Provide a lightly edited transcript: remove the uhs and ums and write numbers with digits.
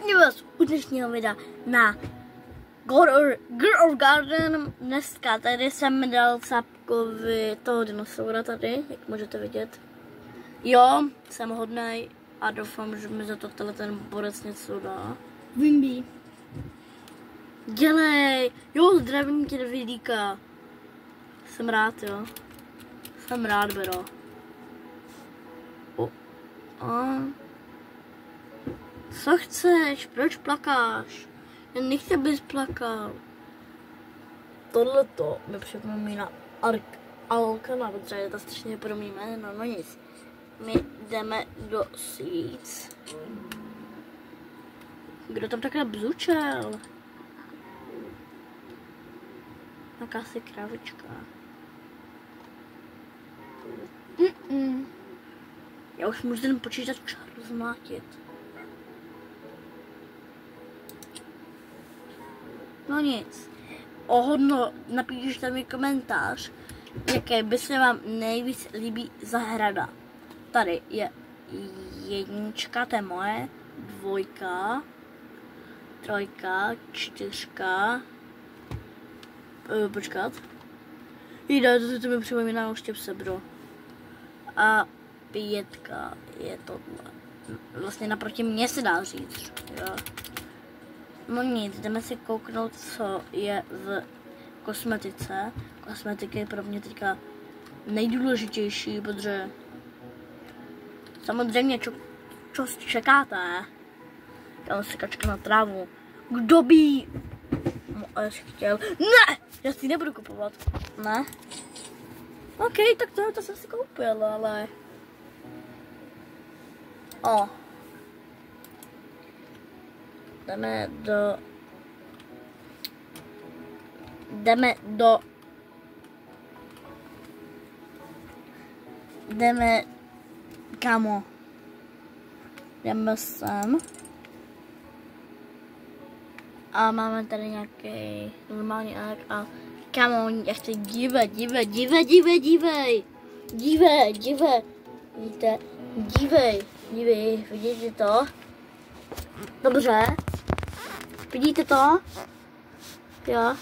Zdravím vás u dnešního videa na Girl of Garden. Dneska tady jsem dal Sápkovi toho dinosaura tady, jak můžete vidět. Jo, jsem hodnej a doufám, že mi za to ten borec něco dá. Wimby. Dělej! Jo, zdravím tě do vidíka. Jsem rád, jo. Jsem rád, bro. Co chceš? Proč plakáš? Já nechci, abys plakal. Tohleto mi připomíná Alkana, protože je to strašně podobný jméno, no nic. My jdeme do Seeds. Kdo tam takhle bzučel? Jakási kravička. Já už můžu ten počítač rozmlátit. No nic. Ohodno, napíšte mi komentář, jaké by se vám nejvíc líbí zahrada. Tady je jednička, to je moje, dvojka, trojka, čtyřka, počkat. Jde, to mi připomíná už těpse, bro. A pětka je tohle. Vlastně naproti mě se dá říct, jo. No nic, jdeme si kouknout, co je v kosmetice. Kosmetika je pro mě teďka nejdůležitější, protože samozřejmě, čo čekáte? Tam si kačka na trávu. Kdo by chtěl? Ne! Já si nebudu kupovat. Ne? OK, tak to jsem si koupil, ale... Jdeme, kamo. Jdeme sem. A máme tady nějaký normální ark a kamo, já chci dívej. Vidíte? Dívej, vidíte to? Dobře. Vidíte to? Jo.